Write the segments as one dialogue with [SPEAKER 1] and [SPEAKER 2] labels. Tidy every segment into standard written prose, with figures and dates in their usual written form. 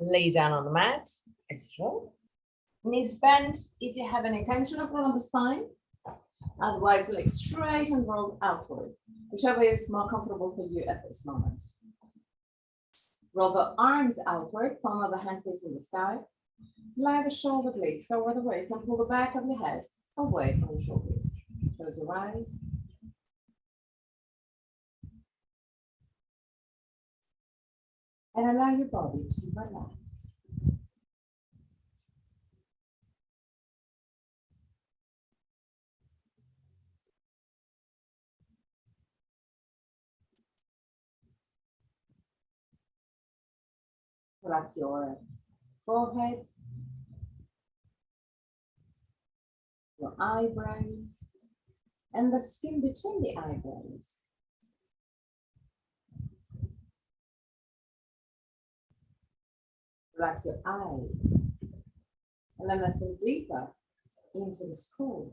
[SPEAKER 1] Lay down on the mat as usual. Knees bent if you have any tension up along the spine. Otherwise, legs straight and roll outward, whichever is more comfortable for you at this moment. Roll the arms outward, palm of the hand facing the sky. Slide the shoulder blades over the waist and pull the back of your head away from the shoulders. Close your eyes. And allow your body to relax. Relax your forehead, your eyebrows, and the skin between the eyebrows. Relax your eyes, and then let's move deeper into the skull.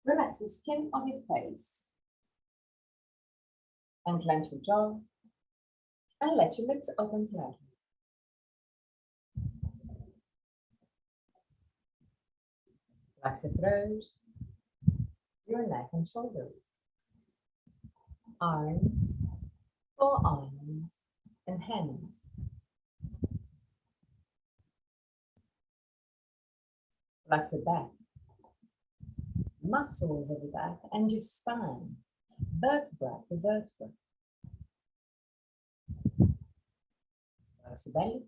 [SPEAKER 1] Relax the skin of your face. Unclench your jaw and let your lips open slightly. Relax your throat, your neck and shoulders, arms, forearms, and hands. Relax your back, muscles of the back and your spine, vertebra to vertebra. Relax your belly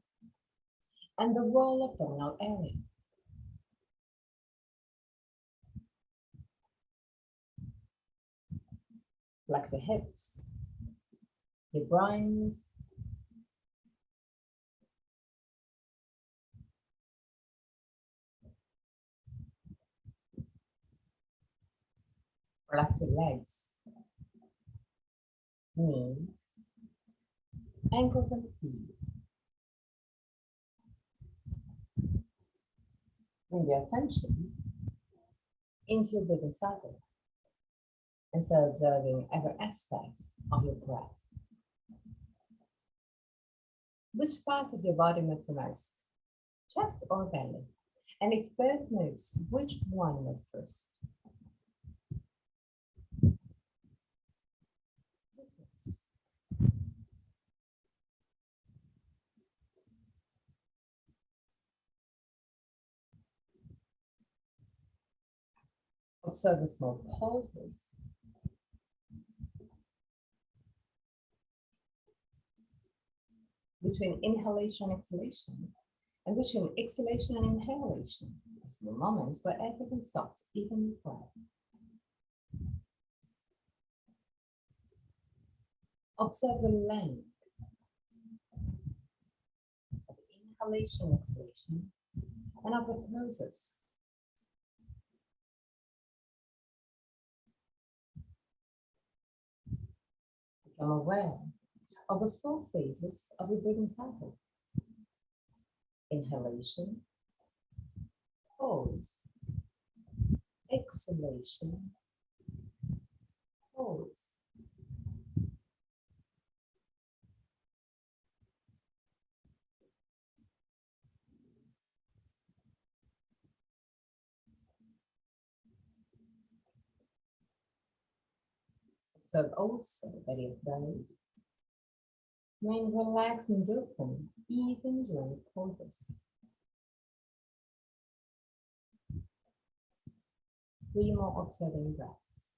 [SPEAKER 1] and the wall abdominal area. Relax your hips, your groins, relax your legs, knees, ankles and feet. Bring your attention into your breathing cycle and start observing every aspect of your breath. Which part of your body moves the most? Chest or belly? And if both moves, which one moves first? Observe the small pauses. Between inhalation and exhalation, and between exhalation and inhalation, small moments where everything stops, even your breath. Observe the length of inhalation, exhalation, and of the pauses. Become aware of the 4 phases of your breathing cycle. Inhalation, pause, exhalation, pause. Observe also that your throat remain relaxed and open even during pauses. 3 more observing breaths.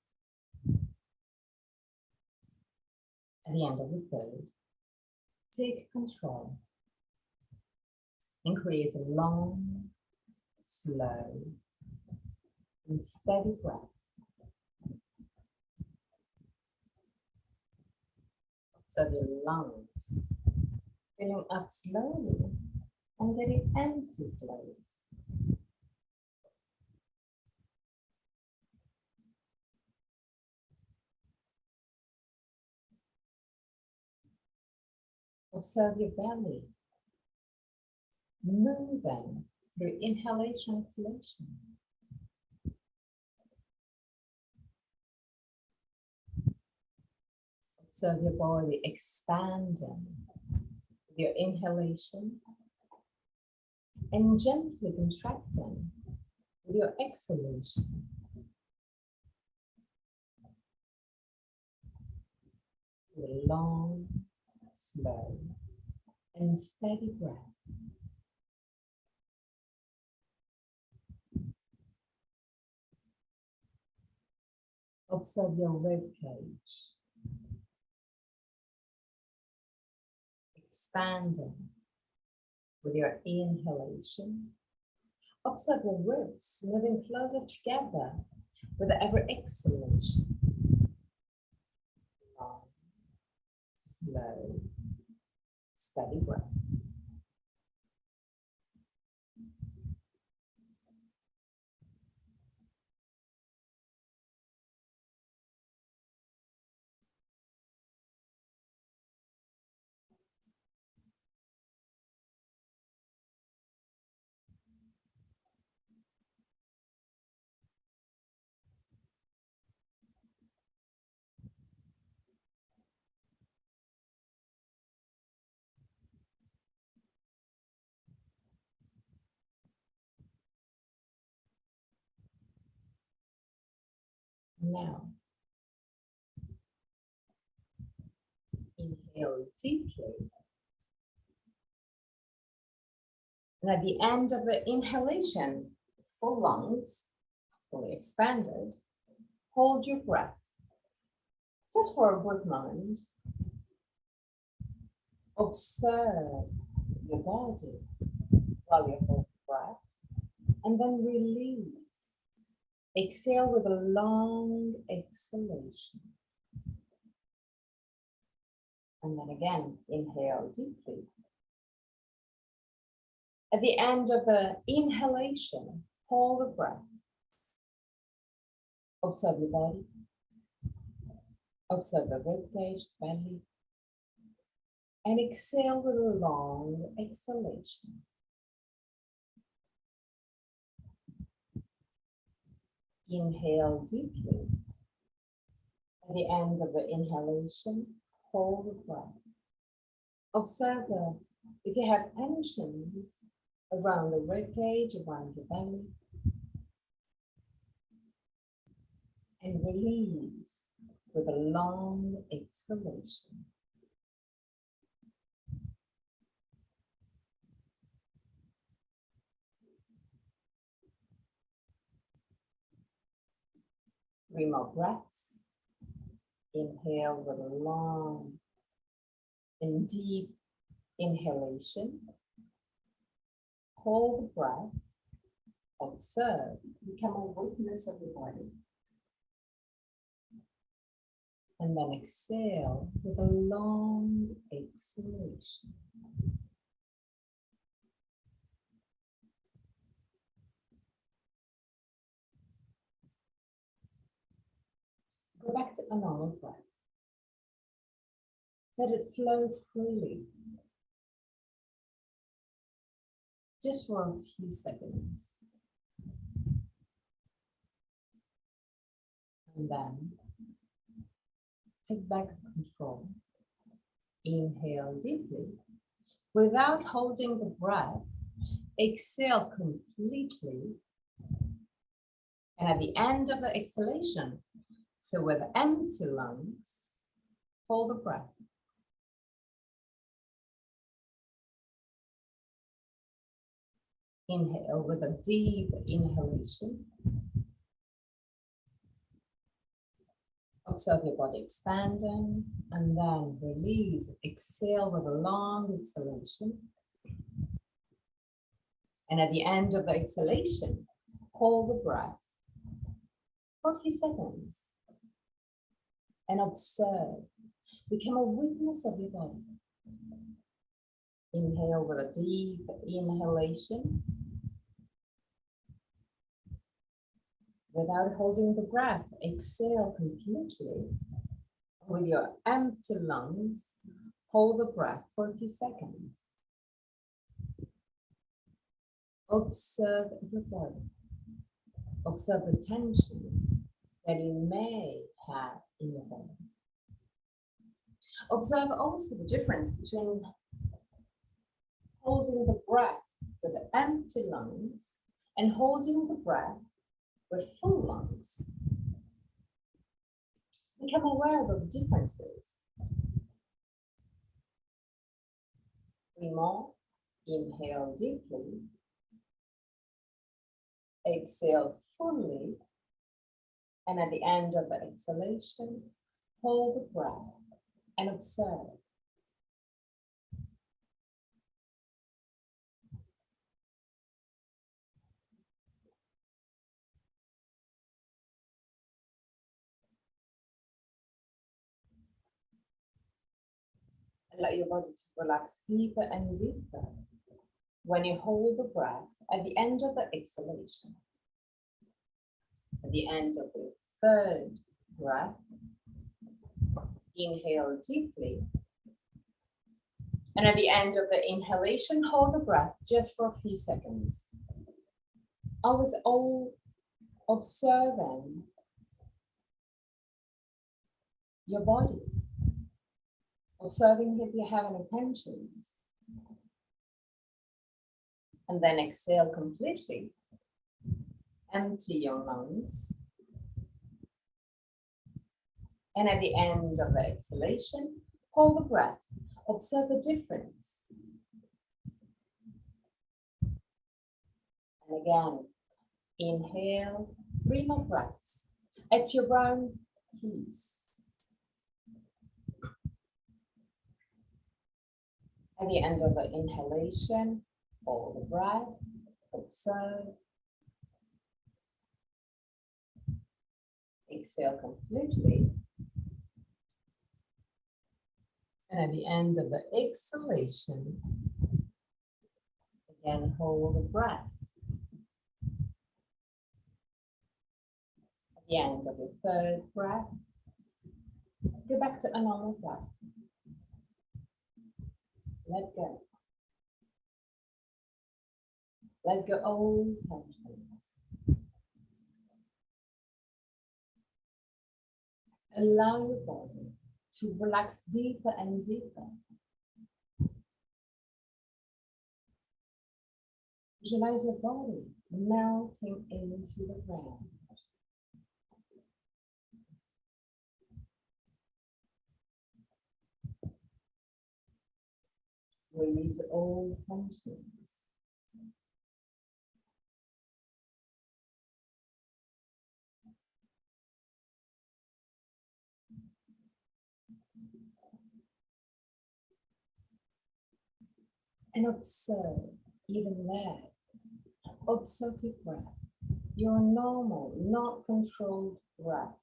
[SPEAKER 1] At the end of the third, take control and create a long, slow, and steady breath. Observe your lungs filling up slowly and getting empty slowly. Observe your belly moving through inhalation, exhalation. Observe your body expanding with your inhalation and gently contracting with your exhalation. With a long, slow, and steady breath. Observe your rib cage expanding with your inhalation. Observe your ribs moving closer together with every exhalation. Long, slow, steady breath. Now, inhale deeply. And at the end of the inhalation, full lungs, fully expanded, hold your breath. Just for a brief moment, observe your body while you hold the breath, and then release. Exhale with a long exhalation. And then again, inhale deeply. At the end of the inhalation, hold the breath. Observe your body. Observe the ribcage, belly. And exhale with a long exhalation. Inhale deeply. At the end of the inhalation, hold the breath. Observe if you have tensions around the ribcage, around your belly. And release with a long exhalation. Three more breaths. Inhale with a long and deep inhalation. Hold the breath. Observe. Become a witness of your body. And then exhale with a long exhalation. Go back to a normal breath. Let it flow freely. Just for a few seconds. And then take back control. Inhale deeply. Without holding the breath, exhale completely. And at the end of the exhalation, so with empty lungs, hold the breath. Inhale with a deep inhalation. Observe your body expanding, and then release. Exhale with a long exhalation. And at the end of the exhalation, hold the breath for a few seconds and observe. Become a witness of your body. Inhale with a deep inhalation. Without holding the breath, exhale completely. With your empty lungs, hold the breath for a few seconds. Observe your body. Observe the tension that you may have in your body. Observe also the difference between holding the breath with empty lungs and holding the breath with full lungs. Become aware of the differences. 3 more. Inhale deeply. Exhale fully. And at the end of the exhalation, hold the breath and observe. Allow your body to relax deeper and deeper when you hold the breath at the end of the exhalation. At the end of the third breath, inhale deeply. And at the end of the inhalation, hold the breath just for a few seconds. Always observing your body. Observing if you have any tensions. And then exhale completely. Empty your lungs. And at the end of the exhalation, hold the breath. Observe the difference. And again, inhale, 3 more breaths at your own pace. At the end of the inhalation, hold the breath, observe. Exhale completely. And at the end of the exhalation, again, hold the breath. At the end of the third breath, go back to a normal breath. Let go. Let go all tensions. Allow your body to relax deeper and deeper. Visualize your body melting into the ground. Release all tensions. And observe, even there, observe your breath, your normal, not controlled breath.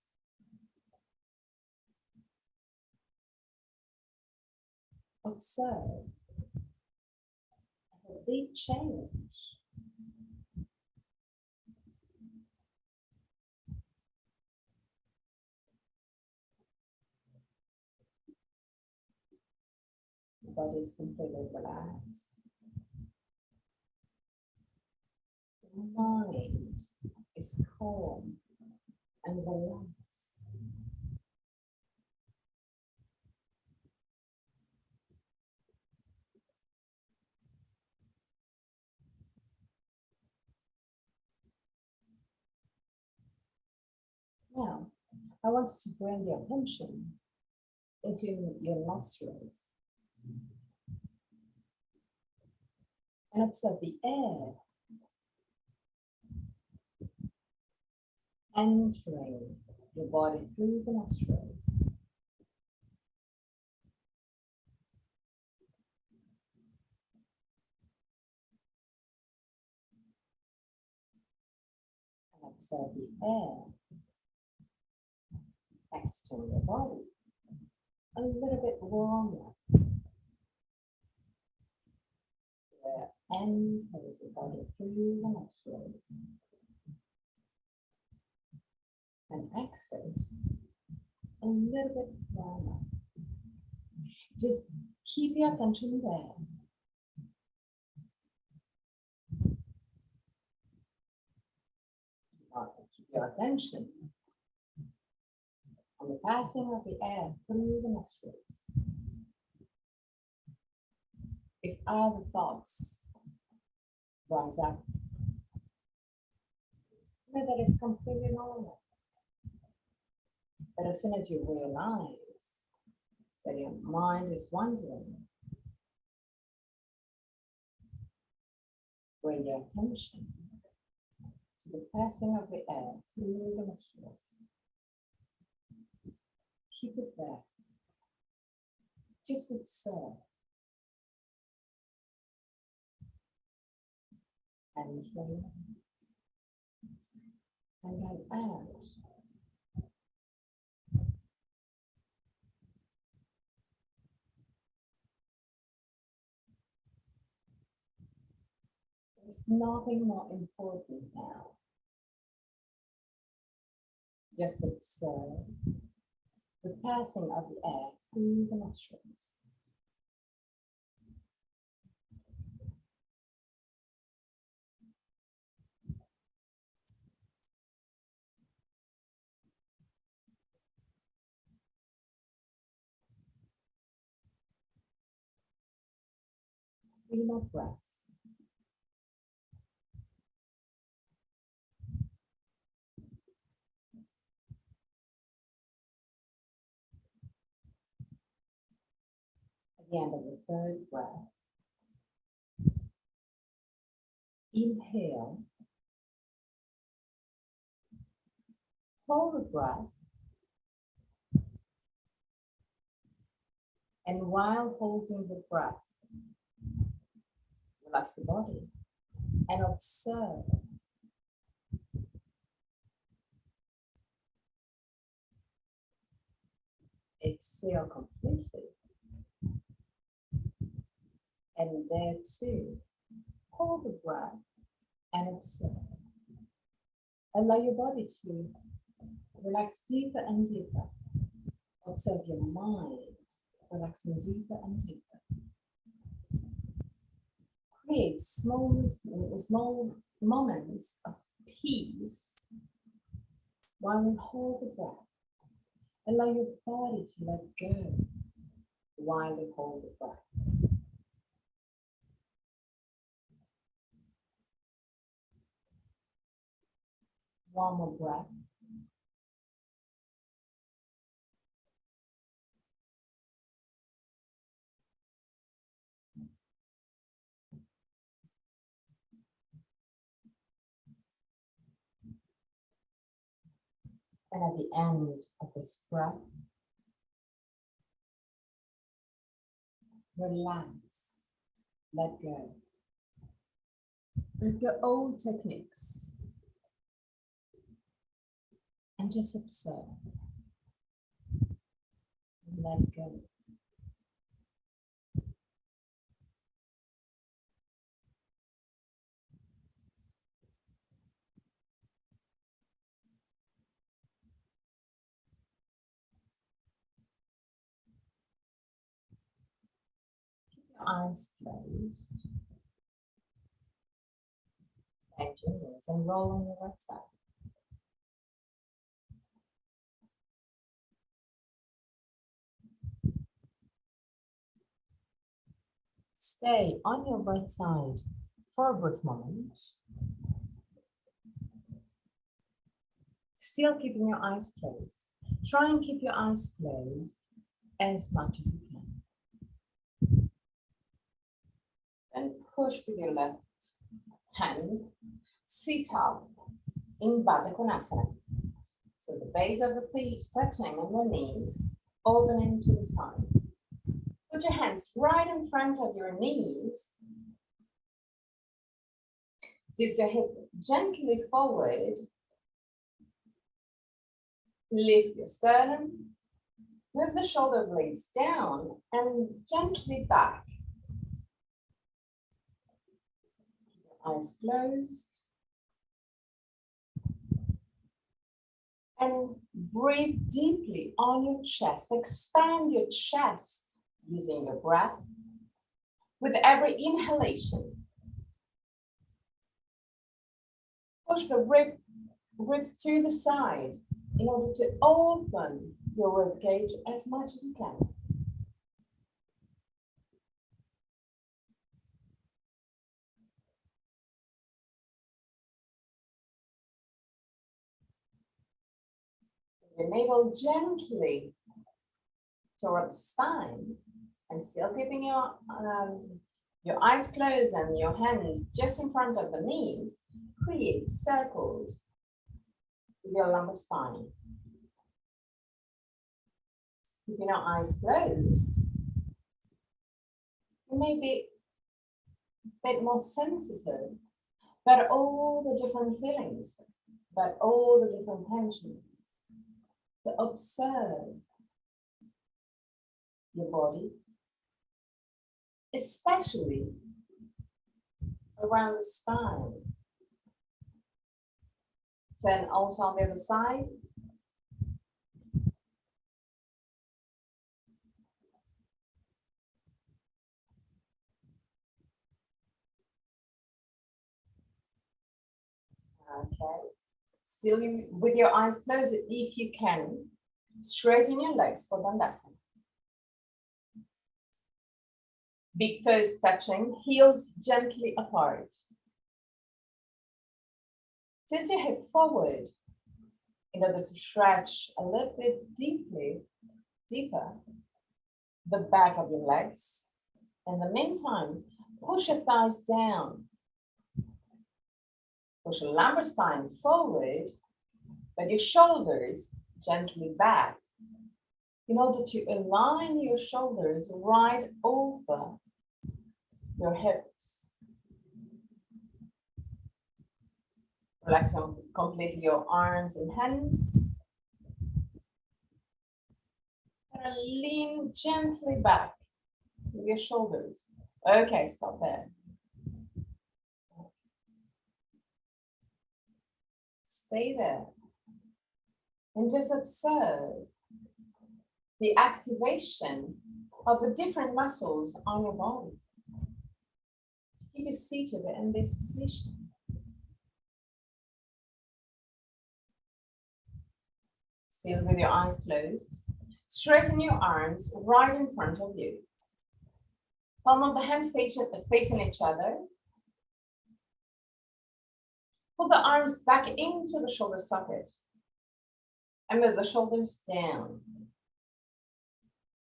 [SPEAKER 1] Observe a deep change. The body is completely relaxed. The mind is calm and relaxed. Now, I want you to bring your attention into your nostrils and observe the air entering your body through the nostrils. And observe the air exiting your body a little bit warmer. The air enters your body through the nostrils and exit a little bit warmer. Just keep your attention there. Keep your attention on the passing of the air through the nostrils. If other thoughts rise up, that is completely normal. But as soon as you realize that your mind is wandering, bring your attention to the passing of the air through the nostrils. Keep it there. Just observe. And in and then out. There's nothing more important now. Just observe the passing of the air through the nostrils. Three more breaths. At the end of the third breath, inhale, hold the breath, and while holding the breath, relax the body and observe. Exhale completely. And there too, hold the breath and observe. Allow your body to relax deeper and deeper. Observe your mind relaxing deeper and deeper. Create small moments of peace while you hold the breath. Allow your body to let go while you hold the breath. One more breath. And at the end of this breath, relax, let go. Let go old techniques and just observe. Let go. Eyes closed. Bend your knees and roll on your right side. Stay on your right side for a brief moment. Still keeping your eyes closed. Try and keep your eyes closed as much as you can. Then push with your left hand, sit up in Baddha Konasana. So the base of the feet touching and the knees opening to the side. Put your hands right in front of your knees. Tilt your hip gently forward. Lift your sternum. Move the shoulder blades down and gently back. Eyes closed. And breathe deeply on your chest. Expand your chest using your breath with every inhalation. Push the ribs to the side in order to open your rib cage as much as you can. the navel gently toward the spine, and still keeping your eyes closed and your hands just in front of the knees, create circles with your lumbar spine. Keeping your eyes closed, you may be a bit more sensitive, but all the different feelings, but all the different tensions, to observe your body, especially around the spine. Then also on the other side. Okay. Still with your eyes closed, if you can, straighten your legs for Dandasana. Big toes touching, heels gently apart. Tilt your hip forward in order to stretch a little bit deeper the back of your legs. In the meantime, push your thighs down. Push your lumbar spine forward, but your shoulders gently back in order to align your shoulders right over your hips. Relax completely your arms and hands. And lean gently back with your shoulders. Okay, stop there. Stay there. And just observe the activation of the different muscles on your body. Keep you seated in this position. Still with your eyes closed. Straighten your arms right in front of you. Palm of the hand facing each other. Pull the arms back into the shoulder socket and move the shoulders down.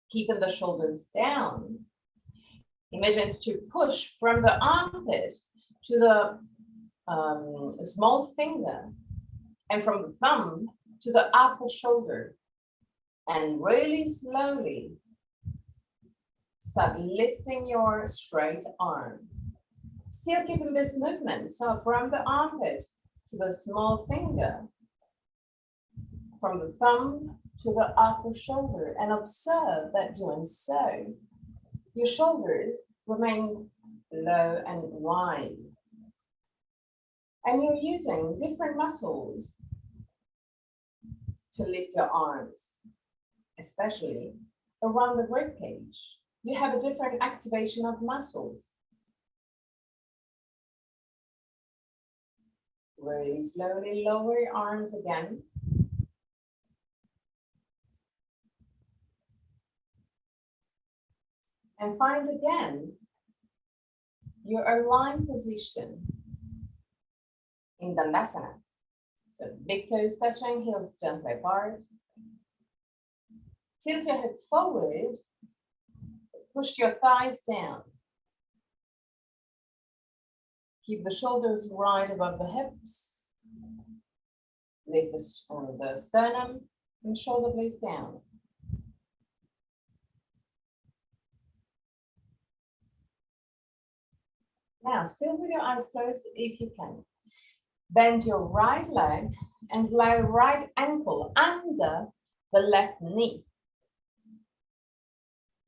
[SPEAKER 1] Keeping the shoulders down, imagine to push from the armpit to the small finger and from the thumb to the upper shoulder, and really slowly start lifting your straight arms. Still keeping this movement, so from the armpit to the small finger, from the thumb to the upper shoulder, and observe that doing so, your shoulders remain low and wide. And you're using different muscles to lift your arms, especially around the ribcage. You have a different activation of muscles. Really slowly lower your arms again. And find again your aligned position in Dandasana. So big toes touching, heels gently apart. Tilt your hip forward, push your thighs down. Keep the shoulders right above the hips. Lift the sternum and shoulder blades down. Now, still with your eyes closed, if you can. Bend your right leg and slide right ankle under the left knee.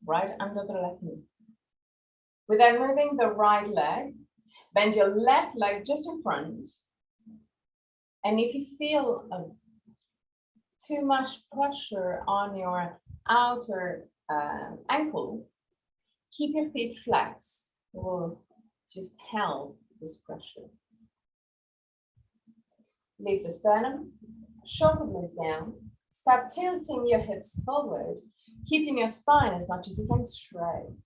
[SPEAKER 1] Right under the left knee. Without moving the right leg, bend your left leg just in front. And if you feel too much pressure on your outer ankle, keep your feet flex. It will just help this pressure. Lift the sternum, shoulder blades down. Start tilting your hips forward, keeping your spine as much as you can straight.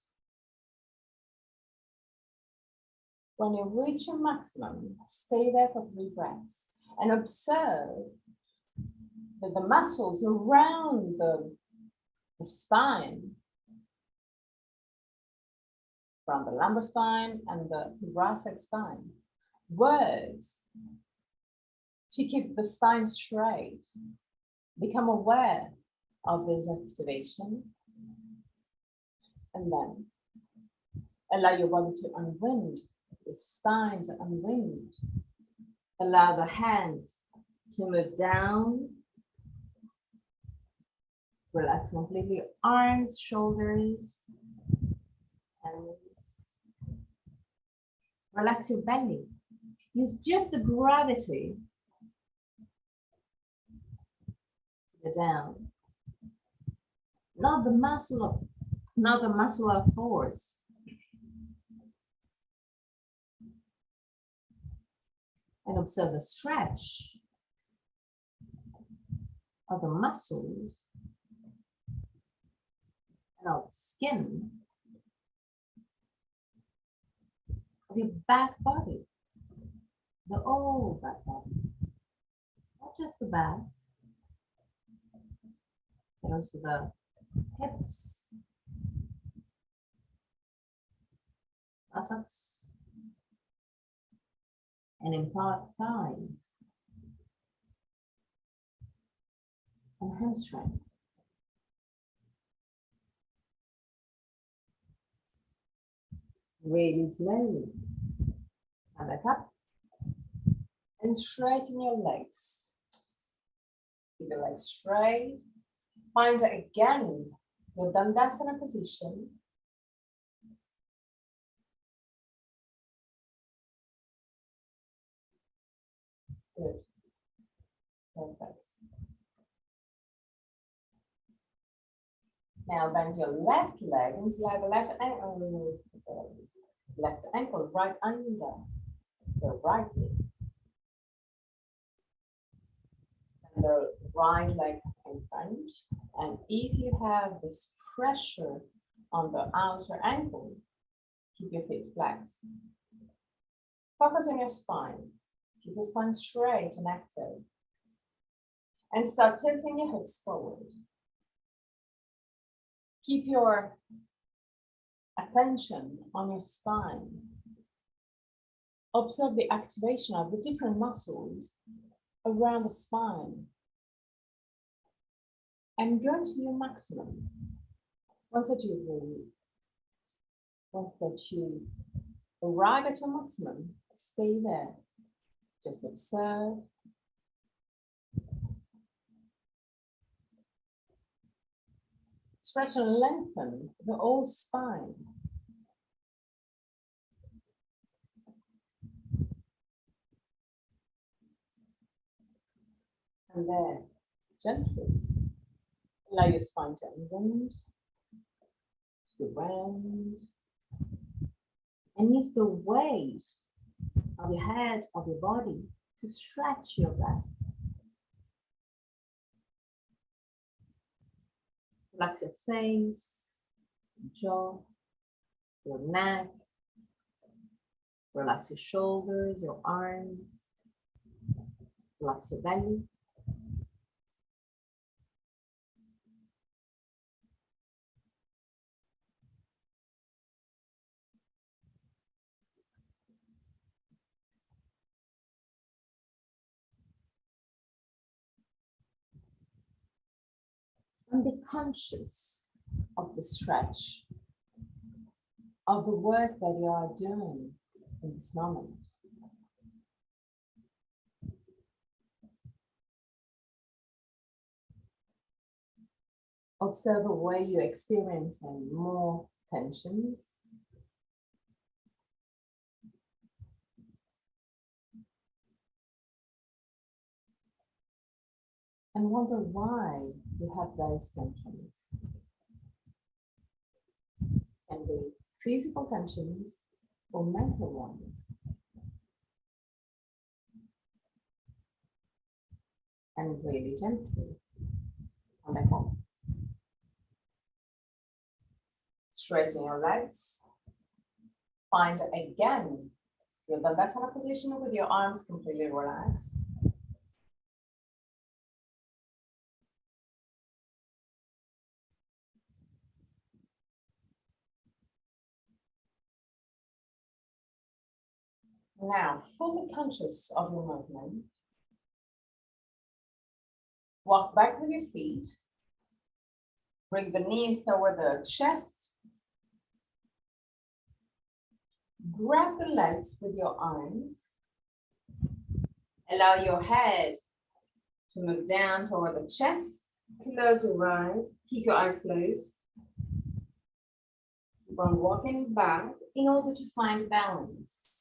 [SPEAKER 1] When you reach your maximum, stay there for 3 breaths and observe the muscles around the spine, from the lumbar spine and the thoracic spine, works to keep the spine straight. Become aware of this activation, and then allow your body to unwind, the spine to unwind. Allow the hand to move down. Relax completely, arms, shoulders, hands. Relax your belly. Use just the gravity to go down. Not the muscular force. And observe the stretch of the muscles and of the skin of your back body, the whole back body, not just the back, but also the hips, buttocks, and in part thighs and hamstring. Really slowly, and back up, and straighten your legs. Keep the legs straight. Find again your Dandasana position. Good. Perfect. Now bend your left leg and slide the left ankle right under the right knee. And the right leg in front. And if you have this pressure on the outer ankle, keep your feet flexed. Focus on your spine. Keep your spine straight and active. And start tilting your hips forward. Keep your attention on your spine. Observe the activation of the different muscles around the spine. And go to your maximum. Once that you arrive at your maximum, stay there. Just observe. Stretch and lengthen the whole spine. And then gently allow your spine to unwind, to round, and use the weight of your head, of your body, to stretch your back. Relax your face, jaw, your neck. Relax your shoulders, your arms. Relax your belly. And be conscious of the stretch, of the work that you are doing in this moment. Observe where you're experiencing more tensions. And wonder why you have those tensions. Can be physical tensions or mental ones. And really gently. Wonderful. Straighten your legs. Find again your Dandasana position with your arms completely relaxed. Now, fully conscious of your movement, walk back with your feet. Bring the knees toward the chest. Grab the legs with your arms. Allow your head to move down toward the chest. Close your eyes. Keep your eyes closed. Keep on walking back in order to find balance.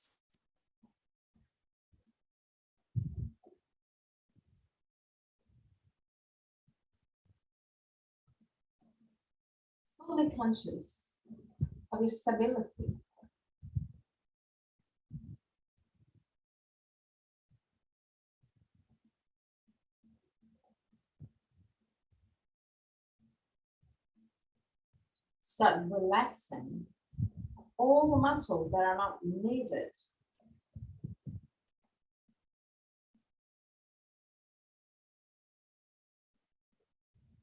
[SPEAKER 1] Fully conscious of your stability. Start relaxing all the muscles that are not needed.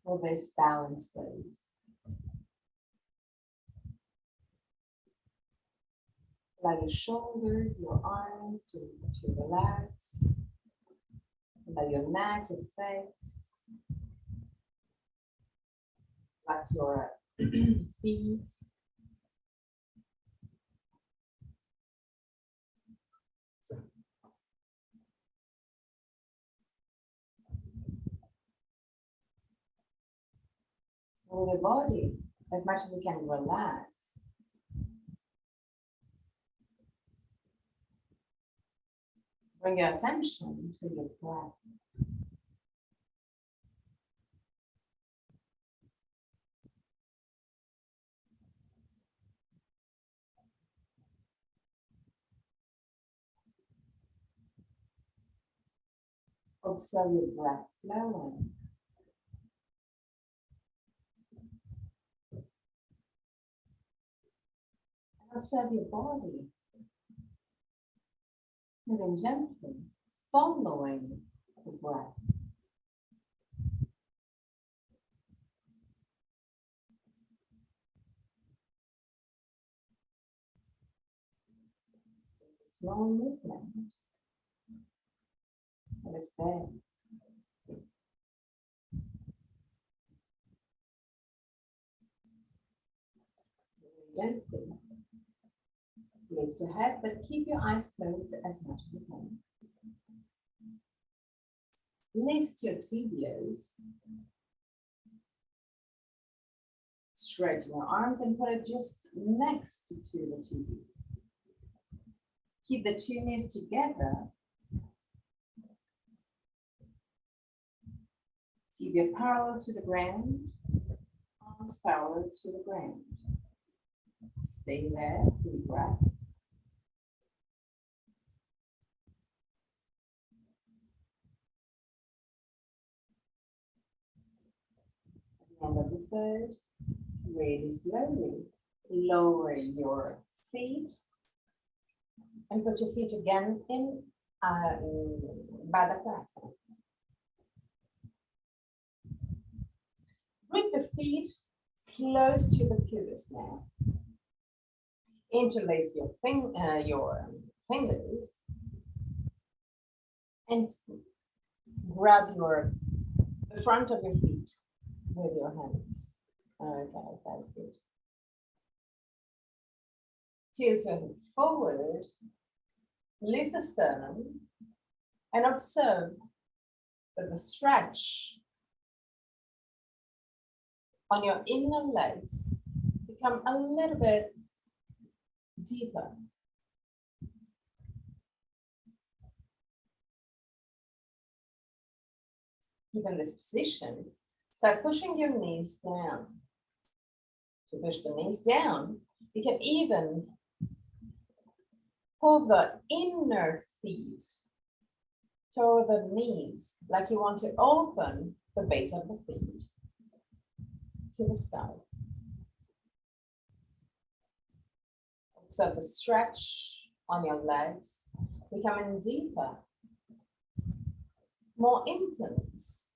[SPEAKER 1] For this balance pose. Allow your shoulders, your arms to relax. Allow your neck, your face. Relax your feet. With your body, as much as you can relax. Bring your attention to your breath. Observe your breath flowing. Observe your body moving gently, following the breath. It's a small movement, but it's there. Gently lift your head, but keep your eyes closed as much as you can. Lift your tibias. Straighten your arms and put it just next to the tibias. Keep the two knees together. Tibia parallel to the ground, arms parallel to the ground. Stay there, 3 breaths. At the end of the third, really slowly lower your feet and put your feet again in Baddha Konasana. Bring the feet close to the pubis now. Interlace your fingers and grab the front of your feet with your hands. Okay, that's good. Tilt your head forward, lift the sternum, and observe that the stretch on your inner legs become a little bit deeper. Keep in this position. Start pushing your knees down. To push the knees down, you can even pull the inner feet toward the knees, like you want to open the base of the feet to the sky. So the stretch on your legs becoming deeper, more intense.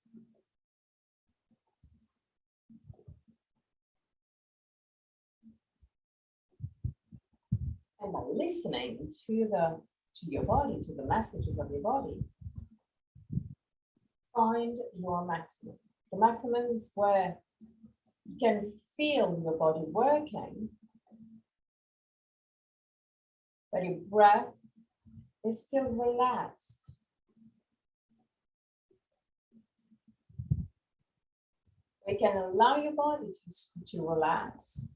[SPEAKER 1] And by listening to the to your body, to the messages of your body. Find your maximum. The maximum is where you can feel your body working, but your breath is still relaxed. We can allow your body to relax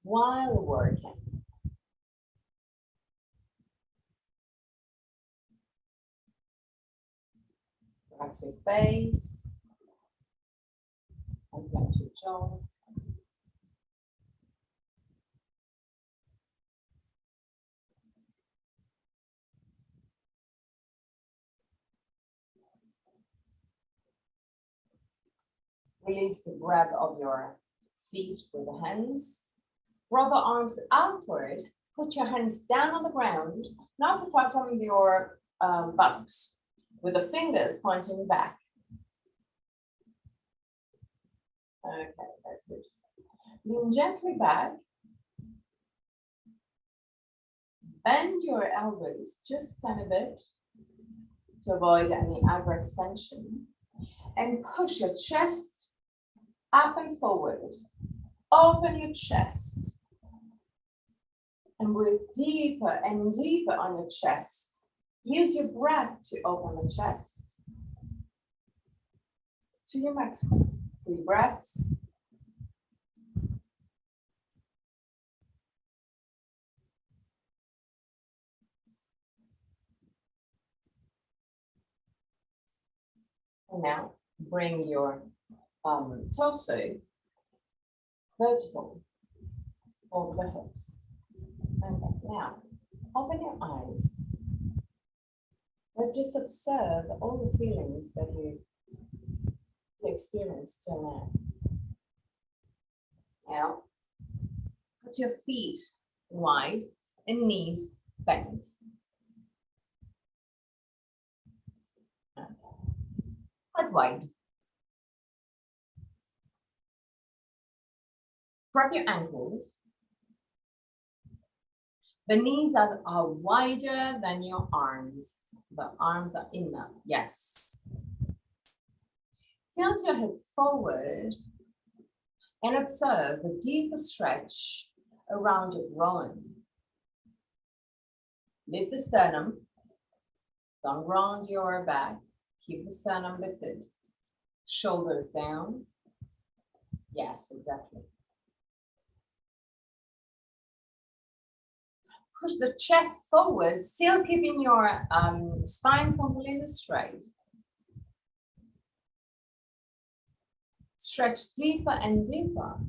[SPEAKER 1] while working. Relax your face, and flex your jaw. Release the grab of your feet with the hands. Roll the arms outward. Put your hands down on the ground, not too far from your buttocks, with the fingers pointing back. Okay, that's good. Lean gently back. Bend your elbows just a tiny bit to avoid any hyperextension. And push your chest up and forward. Open your chest. And breathe deeper and deeper on your chest. Use your breath to open the chest to your maximum. 3 breaths. And now bring your torso vertical over the hips. And now open your eyes. But just observe all the feelings that you experienced till now. Now, put your feet wide and knees bent. Quite wide. Grab your ankles. The knees are wider than your arms. The arms are inner. Yes. Tilt your head forward and observe the deeper stretch around your groin. Lift the sternum. Don't round your back. Keep the sternum lifted. Shoulders down. Yes, exactly. Push the chest forward, still keeping your spine completely straight. Stretch deeper and deeper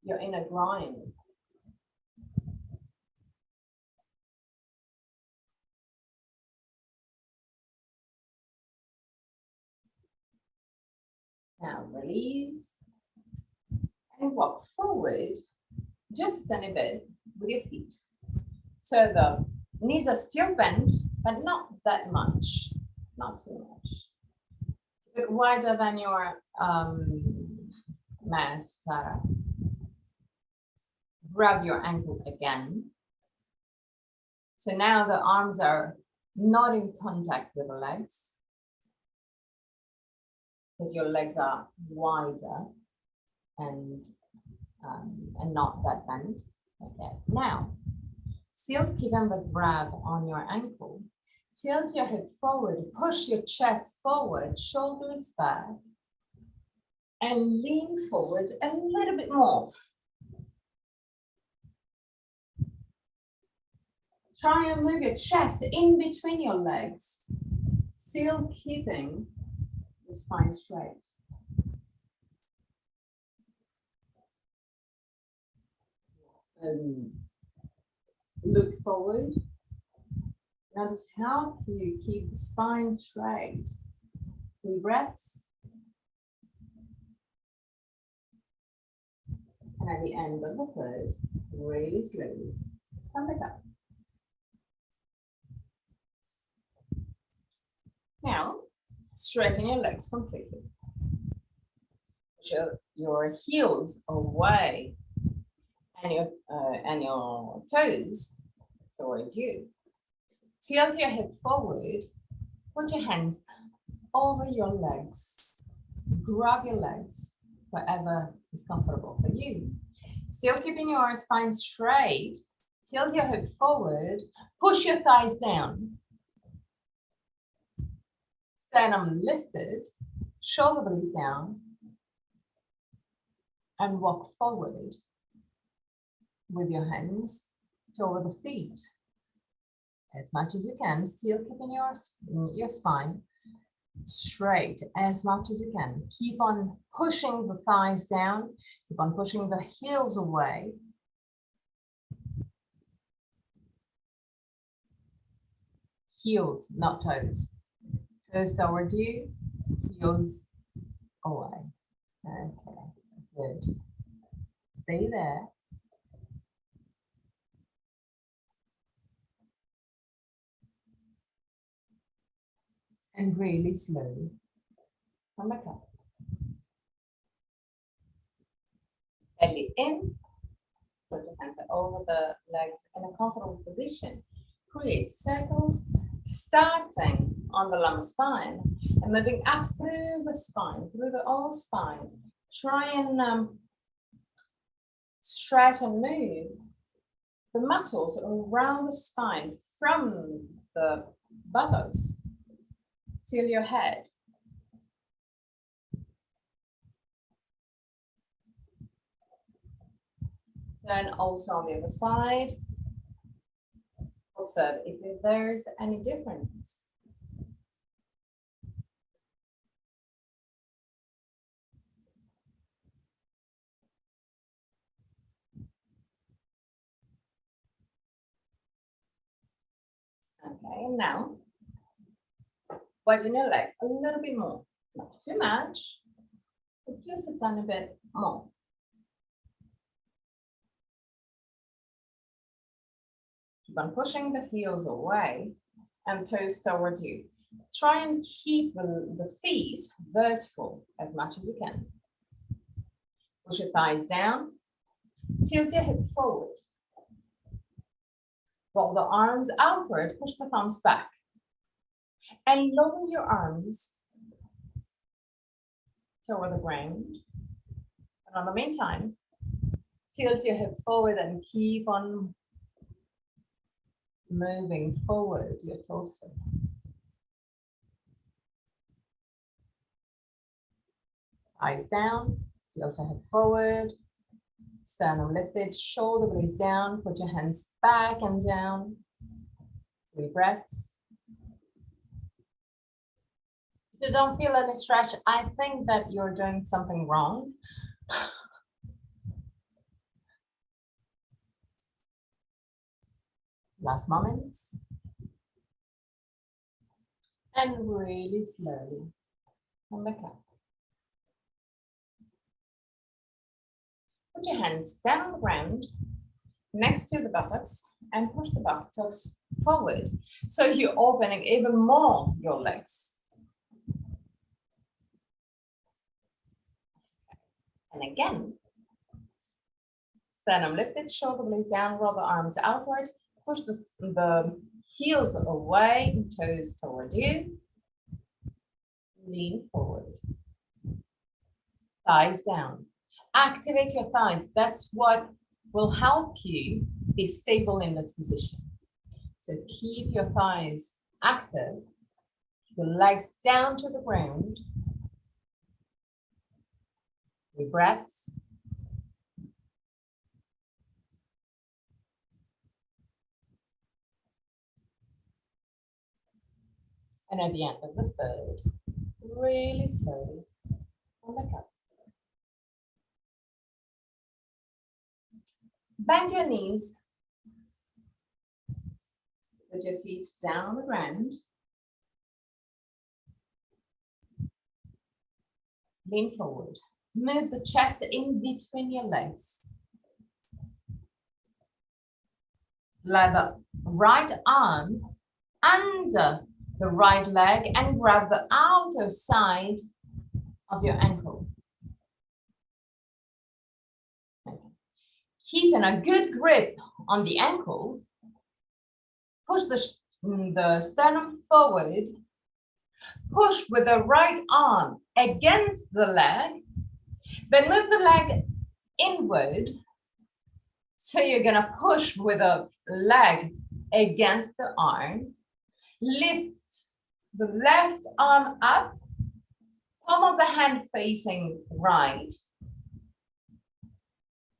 [SPEAKER 1] your inner groin. Now release and walk forward just a tiny bit with your feet. So the knees are still bent, but not that much, not too much. A bit wider than your mat, Tara. Grab your ankle again. So now the arms are not in contact with the legs, because your legs are wider and not that bent. Okay, now still keeping the grab on your ankle. Tilt your head forward, push your chest forward, shoulders back, and lean forward a little bit more. Try and move your chest in between your legs, still keeping the spine straight. Look forward. Notice how you keep the spine straight. 3 breaths. And at the end of the 3rd, really slowly, come back up. Now, straighten your legs completely. Put your heels away and your toes towards you. Tilt your hip forward. Put your hands over your legs. Grab your legs wherever is comfortable for you. Still keeping your spine straight. Tilt your hip forward. Push your thighs down. Sternum lifted. Shoulder blades down. And walk forward with your hands toward the feet. As much as you can, still keeping your spine straight as much as you can. Keep on pushing the thighs down. Keep on pushing the heels away. Heels, not toes. Toes toward you, heels away. Okay, good. Stay there. And really slowly come back up. Belly in. Put your hands over the legs in a comfortable position. Create circles, starting on the lumbar spine and moving up through the spine, through the whole spine. Try and stretch and move the muscles around the spine from the buttocks till your head. Then also on the other side, observe if there's any difference. Okay, now widen your leg a little bit more, not too much, but just a tiny bit more. Keep on pushing the heels away and toes towards you. Try and keep the feet vertical as much as you can. Push your thighs down, tilt your hip forward. Roll the arms outward, push the thumbs back. And lower your arms toward the ground. And in the meantime, tilt your hip forward and keep on moving forward your torso. Eyes down, tilt your hip forward, sternum lifted, shoulder blades down, put your hands back and down. 3 breaths. If you don't feel any stretch, I think that you're doing something wrong. Last moments. And really slowly come back up. Put your hands down on the ground next to the buttocks and push the buttocks forward. So you're opening even more your legs. And again, sternum lifted, shoulder blades down, roll the arms outward, push the heels away, toes toward you. Lean forward. Thighs down. Activate your thighs. That's what will help you be stable in this position. So keep your thighs active. Your legs down to the ground. 3 breaths. And at the end of the third, really slowly come back up. Bend your knees. Put your feet down on the ground. Lean forward. Move the chest in between your legs. Slide the right arm under the right leg and grab the outer side of your ankle. Keeping a good grip on the ankle, push the the sternum forward, push with the right arm against the leg, then move the leg inward. So you're gonna push with the leg against the arm, lift the left arm up, palm of the hand facing right,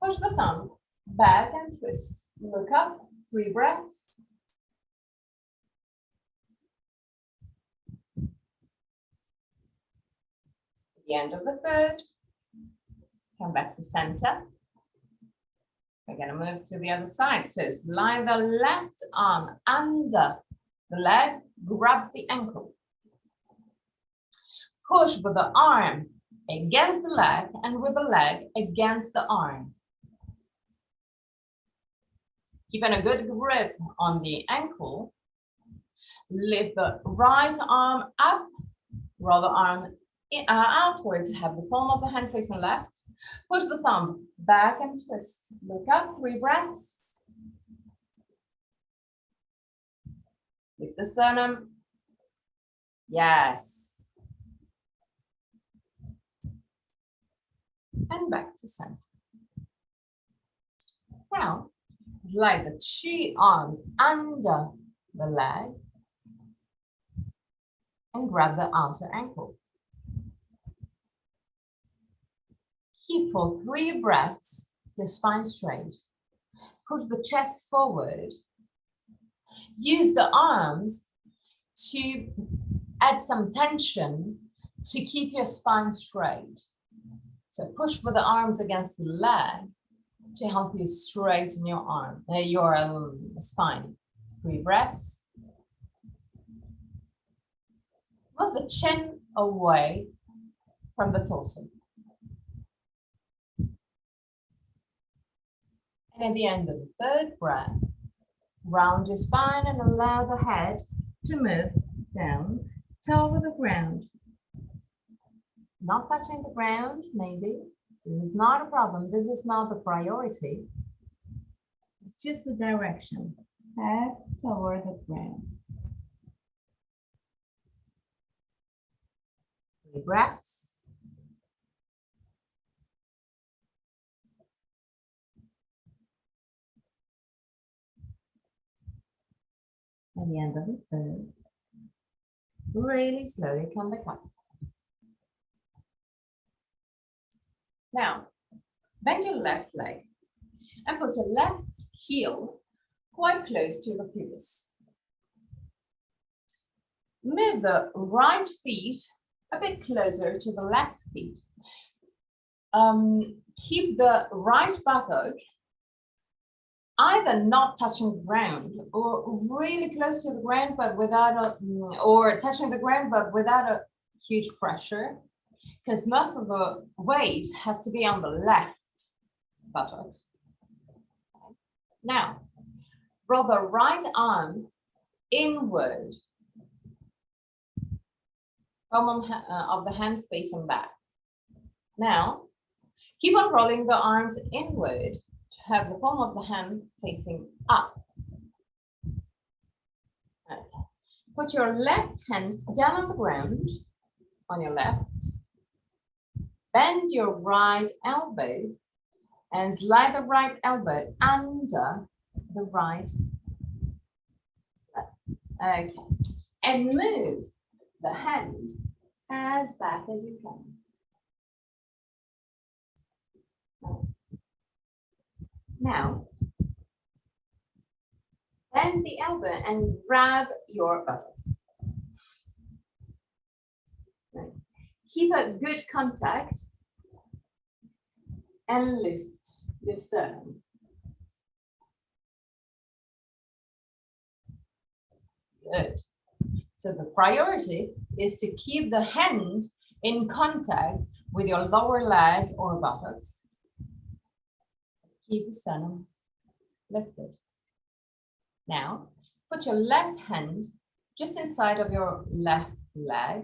[SPEAKER 1] push the thumb back and twist, look up, 3 breaths. At the end of the third, come back to center. We're going to move to the other side. So slide the left arm under the leg, grab the ankle. Push with the arm against the leg and with the leg against the arm. Keeping a good grip on the ankle. Lift the right arm up, roll the arm outward to have the palm of the hand facing left. Push the thumb back and twist. Look up, 3 breaths. Lift the sternum. Yes. And back to center. Now, slide the 2 arms under the leg and grab the outer ankle. Keep for 3 breaths, your spine straight. Push the chest forward. Use the arms to add some tension to keep your spine straight. So push with the arms against the leg to help you straighten your spine. 3 breaths. Move the chin away from the torso. And at the end of the third breath, round your spine and allow the head to move down toward the ground. Not touching the ground, maybe. This is not a problem. This is not the priority. It's just the direction. Head toward the ground. 3 breaths. At the end of the third, really slowly come back up. Now, bend your left leg and put your left heel quite close to the pelvis. Move the right feet a bit closer to the left feet. Keep the right buttock either not touching the ground or really close to the ground, but without or touching the ground, but without a huge pressure, because most of the weight has to be on the left buttocks. Now, roll the right arm inward, palm of the hand facing back. Now, keep on rolling the arms inward to have the palm of the hand facing up. Okay. Put your left hand down on the ground, on your left. Bend your right elbow and slide the right elbow under the right leg. Okay. And move the hand as back as you can. Now, bend the elbow and grab your buttocks. Keep a good contact and lift your sternum. Good. So the priority is to keep the hand in contact with your lower leg or buttocks. Keep the sternum lifted. Now, put your left hand just inside of your left leg,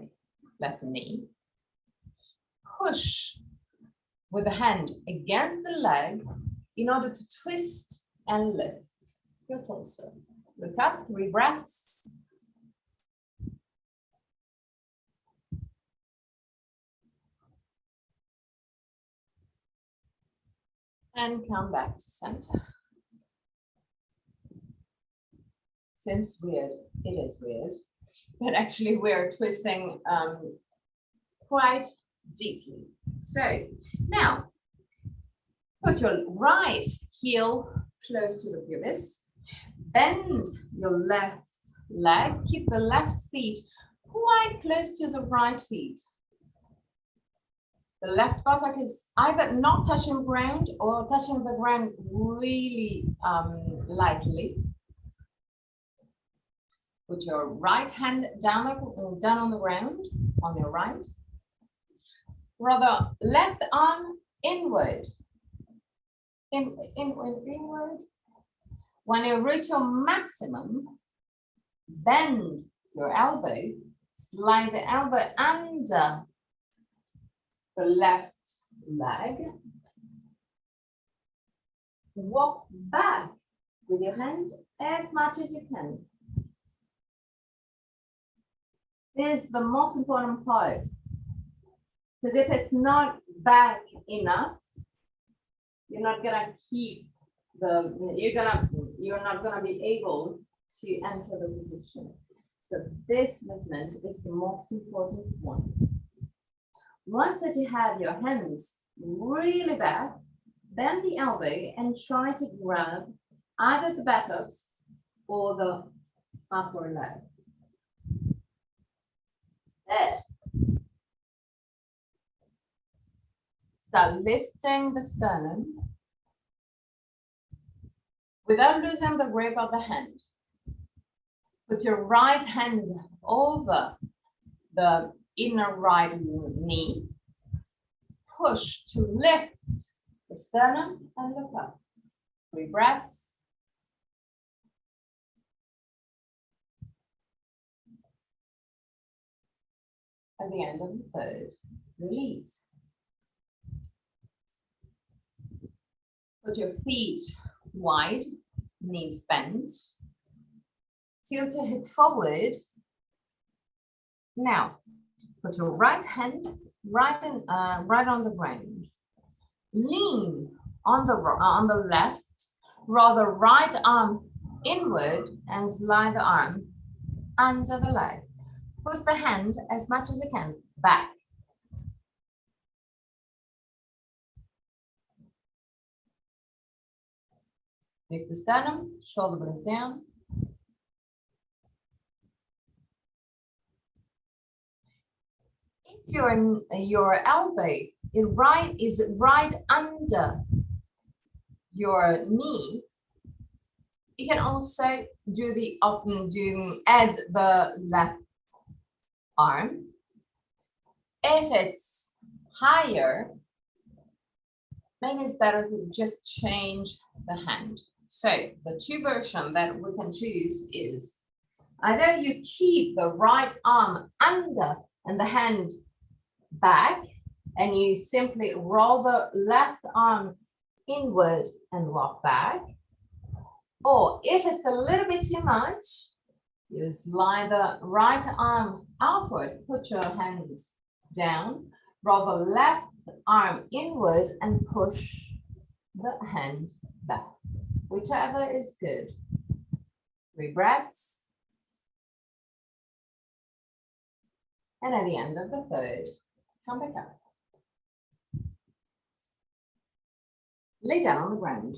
[SPEAKER 1] left knee. Push with the hand against the leg in order to twist and lift your torso. Look up, 3 breaths. And come back to center. Seems weird, it is weird, but actually we're twisting quite deeply. So now put your right heel close to the pubis, bend your left leg, keep the left feet quite close to the right feet. The left buttock is either not touching ground or touching the ground really lightly. Put your right hand down on the ground, on your right. Rather, left arm inward. Inward. When you reach your maximum, bend your elbow, slide the elbow under the left leg. Walk back with your hand as much as you can. This is the most important part, because if it's not back enough, you're not gonna keep the, you're not gonna be able to enter the position. So this movement is the most important one. Once that you have your hands really back, bend the elbow and try to grab either the buttocks or the upper leg. There. Start lifting the sternum without losing the grip of the hand. Put your right hand over the inner right knee. Push to lift the sternum and look up. 3 breaths. At the end of the 3rd, release. Put your feet wide, knees bent. Tilt your hip forward. Now, put your right hand right on the ground. Lean on the left, rather right arm inward and slide the arm under the leg. Push the hand as much as you can back. Lift the sternum, shoulder blades down. If your elbow is right under your knee, you can also add the left arm. If it's higher, maybe it's better to just change the hand. So the 2 versions that we can choose is either you keep the right arm under and the hand back, and you simply roll the left arm inward and walk back. Or if it's a little bit too much, you slide the right arm outward, put your hands down, roll the left arm inward and push the hand back, whichever is good. 3 breaths. And at the end of the 3rd, come back up. Lay down on the ground,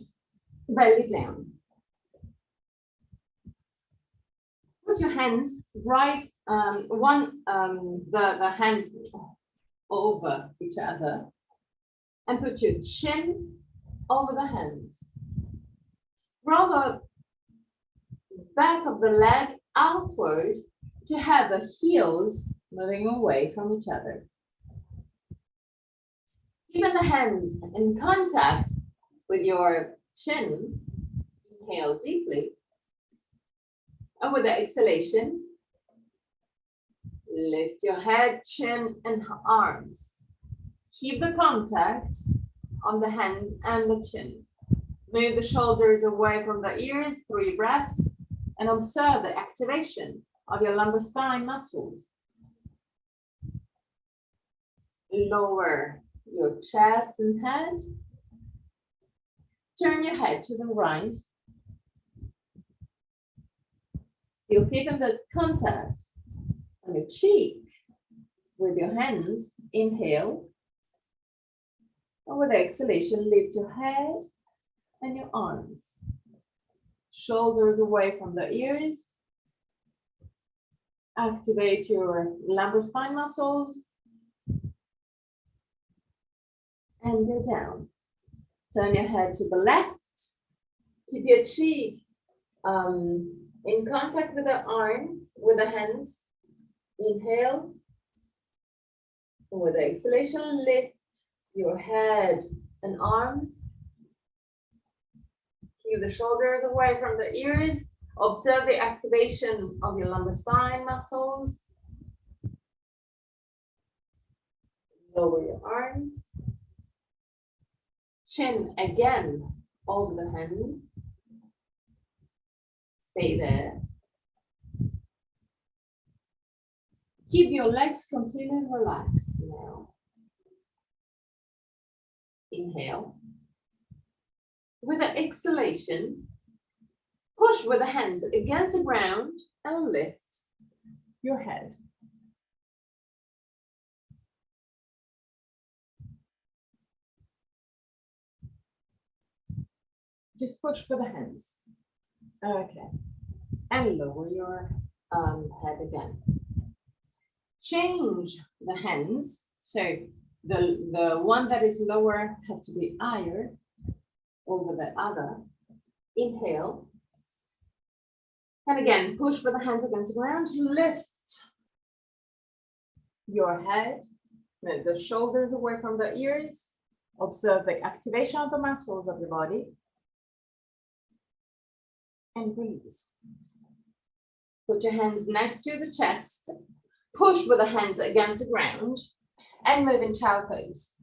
[SPEAKER 1] belly down. Put your hands right, the hand over each other, and put your chin over the hands. Roll the back of the leg outward to have the heels moving away from each other. Keeping the hands in contact with your chin, inhale deeply. And with the exhalation, lift your head, chin, and arms. Keep the contact on the hand and the chin. Move the shoulders away from the ears, 3 breaths. and observe the activation of your lumbar spine muscles. Lower your chest and head. Turn your head to the right. Still keeping the contact on your cheek with your hands. Inhale. And with exhalation, lift your head and your arms. Shoulders away from the ears. Activate your lumbar spine muscles. And go down. Turn your head to the left. Keep your cheek in contact with the arms, with the hands. Inhale. And with exhalation, lift your head and arms. Keep the shoulders away from the ears. Observe the activation of your lumbar spine muscles. Lower your arms. Chin again over the hands. Stay there. Keep your legs completely relaxed now. Inhale. With the exhalation, push with the hands against the ground and lift your head. Just push with the hands. Okay. And lower your head again. Change the hands. So the one that is lower has to be higher over the other. Inhale. And again, push with the hands against the ground. Lift your head, the shoulders away from the ears. Observe the activation of the muscles of your body. And release. Put your hands next to the chest. Push with the hands against the ground and move in child pose.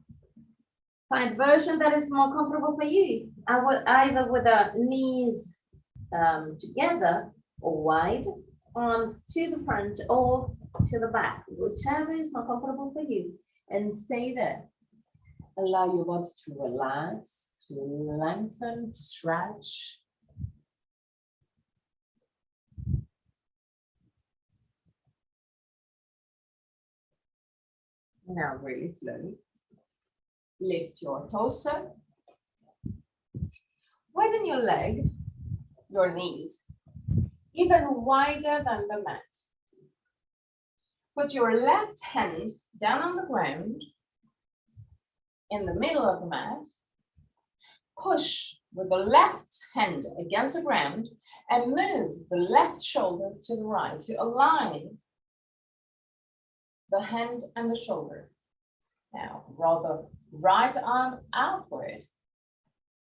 [SPEAKER 1] Find a version that is more comfortable for you. Either with the knees together or wide, arms to the front or to the back, whichever is more comfortable for you. And stay there. Allow your body to relax, to lengthen, to stretch. Now really slowly, lift your torso. Widen your leg, your knees, even wider than the mat. Put your left hand down on the ground, in the middle of the mat. Push with the left hand against the ground and move the left shoulder to the right to align the hand and the shoulder. Now, roll the right arm outward.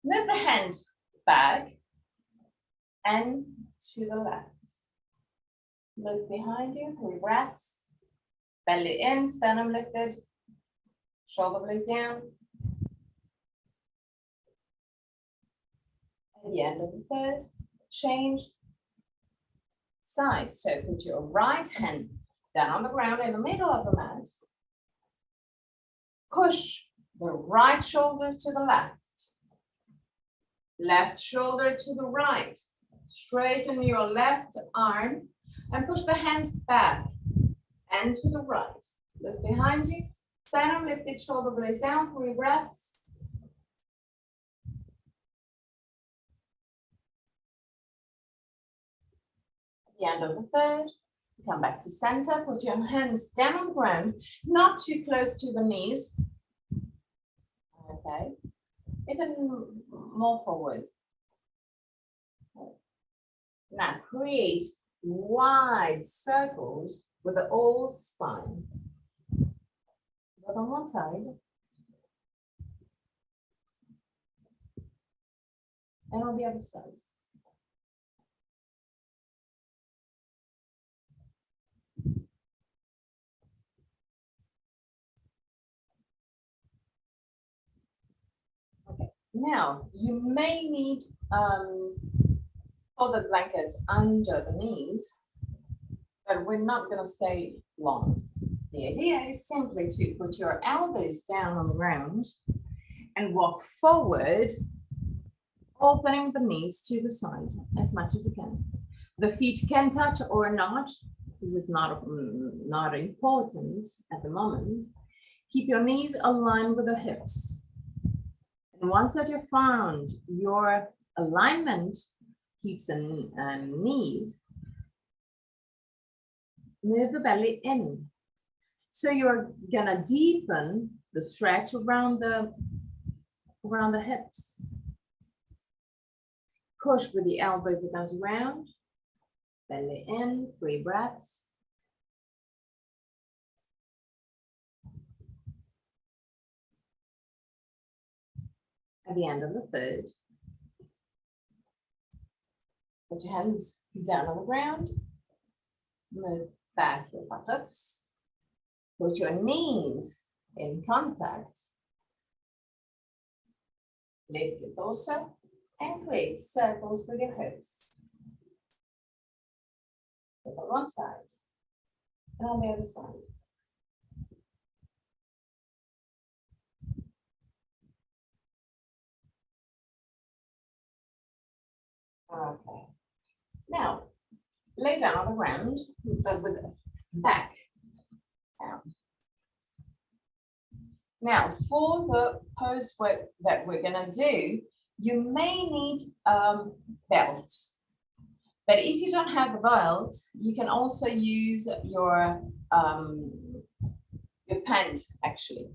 [SPEAKER 1] Move the hand back and to the left. Look behind you, 3 breaths. Belly in, sternum lifted. Shoulder blades down. At the end of the third, change sides. So put your right hand down on the ground in the middle of the mat. Push the right shoulder to the left. Left shoulder to the right. Straighten your left arm and push the hands back and to the right. Look behind you. Sternum lifted, shoulder blades down, 3 breaths. At the end of the third, come back to center, put your hands down on the ground, not too close to the knees. Okay, even more forward. Now create wide circles with the whole spine. But on one side and on the other side. Okay, now you may need fold the blanket under the knees, but we're not going to stay long. The idea is simply to put your elbows down on the ground and walk forward, opening the knees to the side as much as you can. The feet can touch or not. This is not important at the moment. Keep your knees aligned with the hips. And once that you've found your alignment, hips and knees, move the belly in. So you're gonna deepen the stretch around the hips. Push with the elbows against the ground, belly in, 3 breaths. At the end of the third, put your hands down on the ground, move back your buttocks, put your knees in contact, lift your torso, and create circles with your hips. On one side and on the other side. Okay. Now, lay down on the ground with the back down. Now, for the pose that we're going to do, you may need a belt. But if you don't have a belt, you can also use your pant, actually.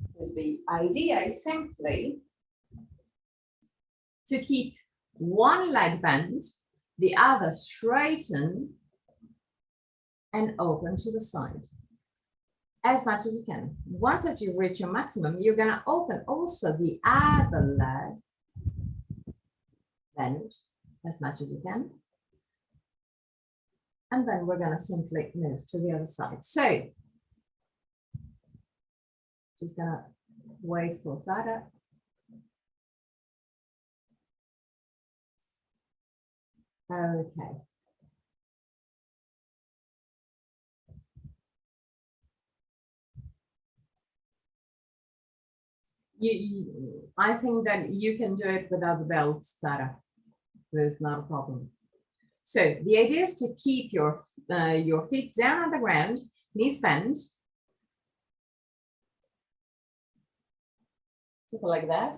[SPEAKER 1] Because the idea is simply to keep one leg bent, the other straighten and open to the side as much as you can. Once that you reach your maximum, you're going to open also the other leg, bend as much as you can. And then we're going to simply move to the other side. So, just going to wait for Tara. Okay. I think that you can do it without the belt, Tara. There's not a problem. So the idea is to keep your feet down on the ground, knees bent, just like that.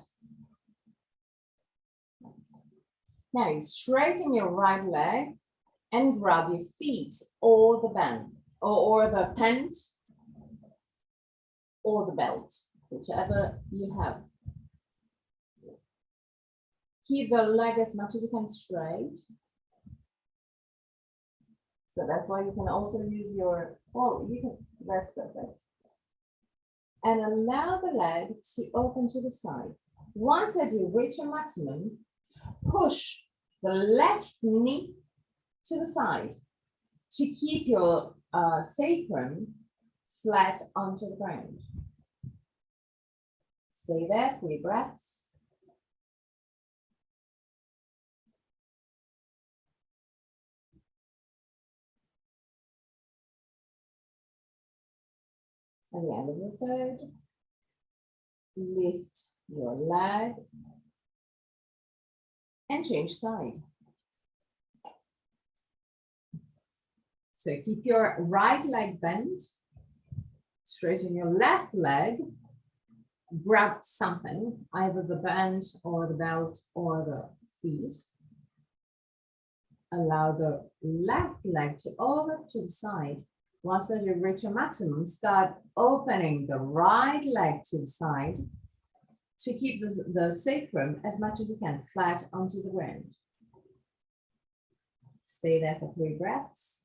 [SPEAKER 1] Now you straighten your right leg and grab your feet or the band or the pant or the belt, whichever you have. Keep the leg as much as you can straight. So that's why you can also use your, that's perfect. And allow the leg to open to the side. Once that you reach your maximum, push the left knee to the side to keep your sacrum flat onto the ground. Stay there, 3 breaths. At the end of the third, lift your leg and change side. So keep your right leg bent, straighten your left leg, grab something, either the band or the belt or the feet. Allow the left leg to open to the side. Once that you reach your maximum, start opening the right leg to the side to keep the sacrum as much as you can flat onto the ground. Stay there for 3 breaths.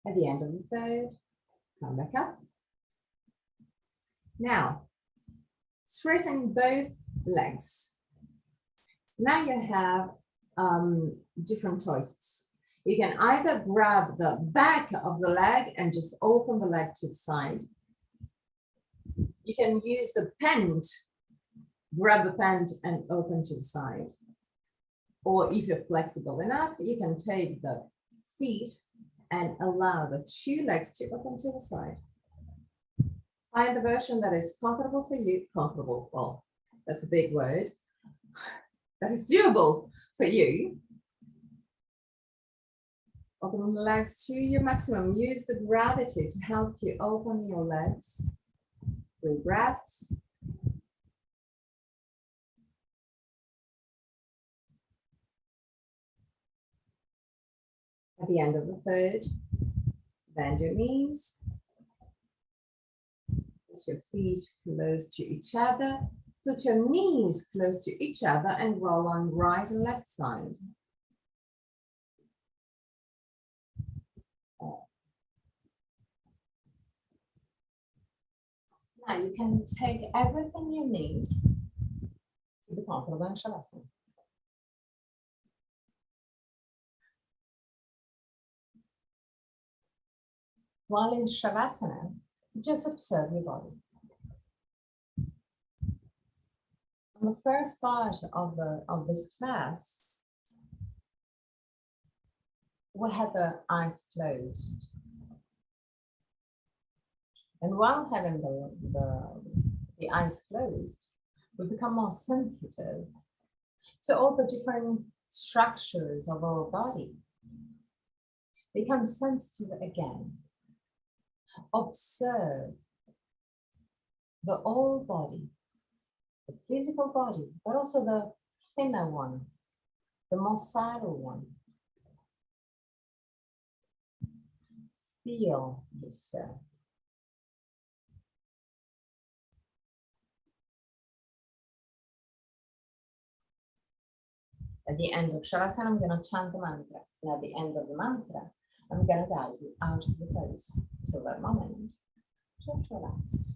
[SPEAKER 1] At the end of the third, come back up. Now, straighten both legs. Now you have different choices. You can either grab the back of the leg and just open the leg to the side. You can use the pant, grab the pant and open to the side. Or if you're flexible enough, you can take the feet and allow the two legs to open to the side. Find the version that is comfortable for you. Comfortable, well, that's a big word. That is doable for you. Open the legs to your maximum. Use the gravity to help you open your legs. 3 breaths. At the end of the third, bend your knees. Put your feet close to each other. Put your knees close to each other and roll on right and left side. Now you can take everything you need to be comfortable in Shavasana. While in Shavasana, just observe your body. On the first part of this class, we had the eyes closed. And while having the eyes closed, we become more sensitive to all the different structures of our body. Become sensitive again. Observe the whole body, the physical body, but also the thinner one, the more subtle one. Feel yourself. At the end of Shavasana, I'm going to chant the mantra. And at the end of the mantra, I'm going to guide you out of the pose. So that moment, just relax.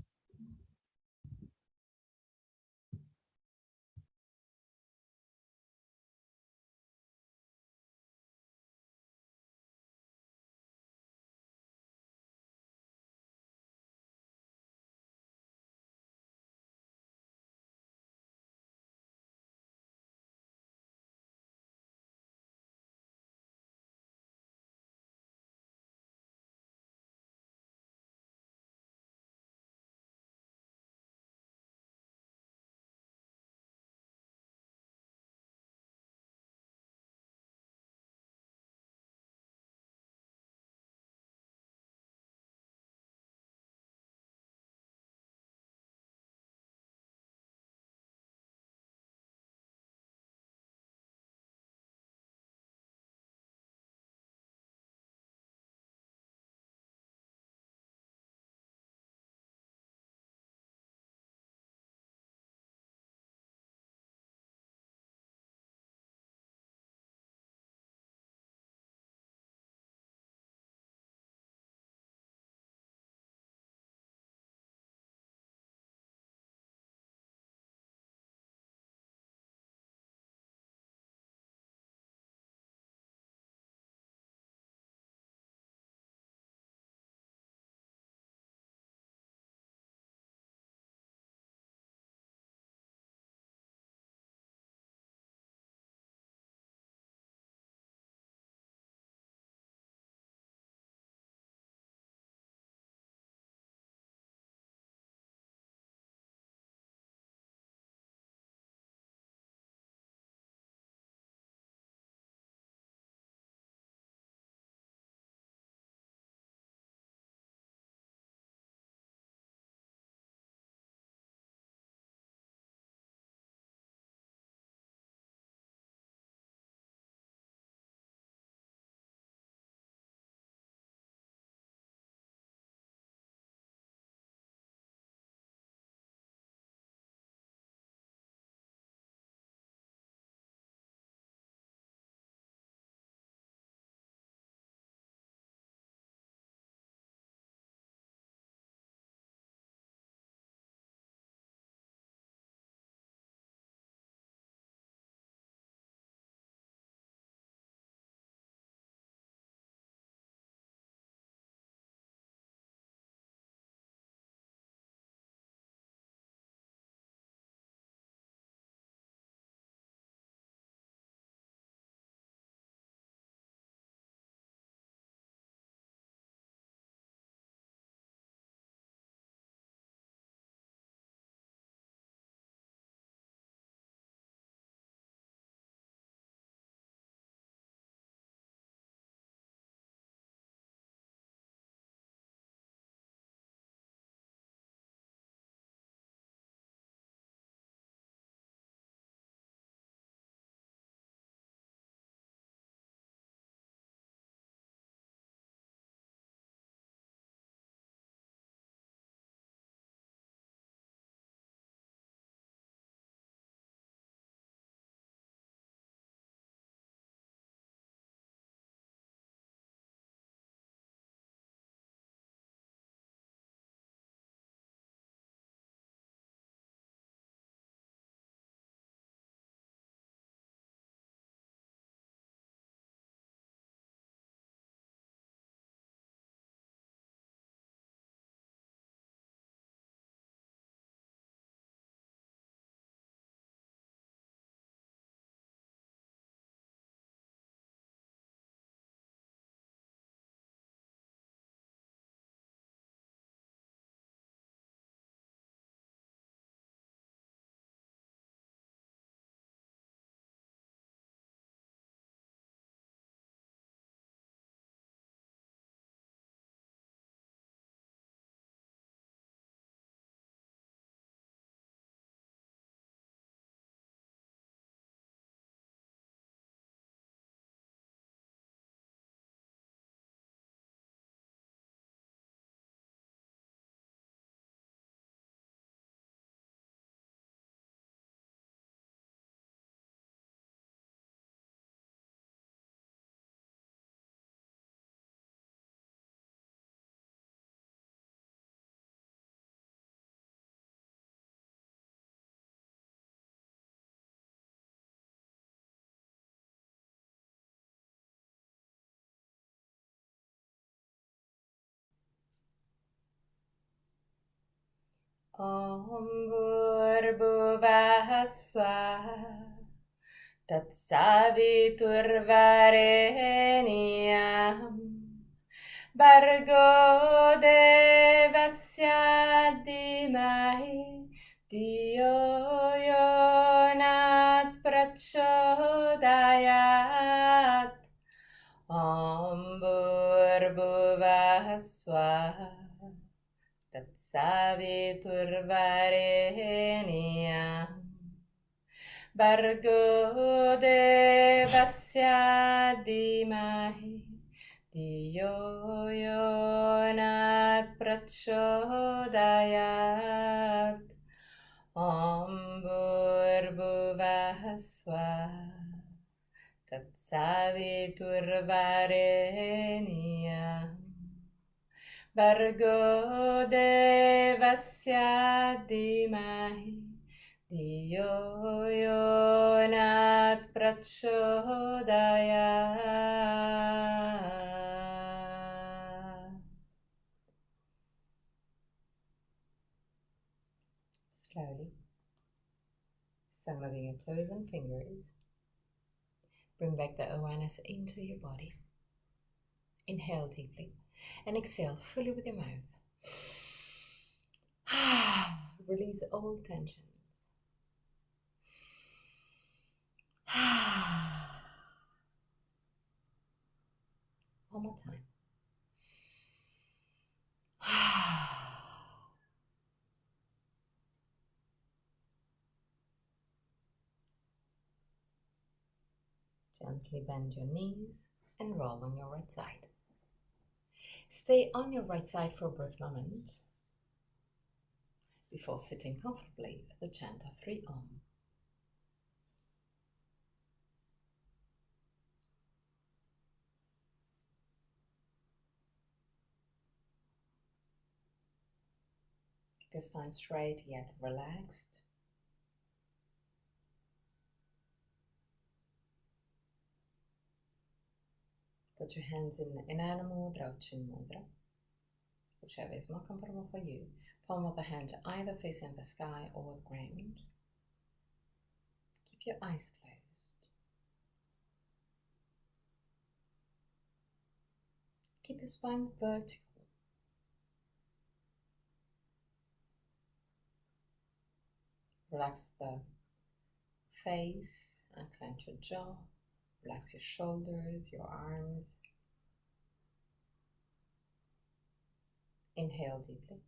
[SPEAKER 1] Om Bhurбhuvah Swaha Tatsaviturvarenyam Bhargo Devasya Dhimahi Dhiyo Yonat Prachodayat Om Bhurбhuvah Swaha Tatsaviturvarenyam Bhargo Devasya Dhimahi Dhiyo Yonat Prachodayat Om Bhurбhuvah Swaha Tatsaviturvarenyam Bhargo Devasya Dhimahi Dhiyo Yonat Prachodayat. Slowly, start moving your toes and fingers. Bring back the awareness into your body. Inhale deeply and exhale fully with your mouth. Release all tensions. One more time. Gently bend your knees and roll on your right side. Stay on your right side for a brief moment before sitting comfortably for the chant of 3 Om. Keep your spine straight yet relaxed. Put your hands in Inanna Mudra or Chin Mudra, whichever is more comfortable for you. Palm of the hand either facing the sky or the ground. Keep your eyes closed. Keep your spine vertical. Relax the face and clench your jaw. Relax your shoulders, your arms. Inhale deeply.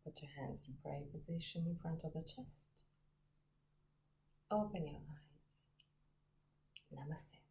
[SPEAKER 1] Put your hands in prayer position in front of the chest. Open your eyes. Namaste.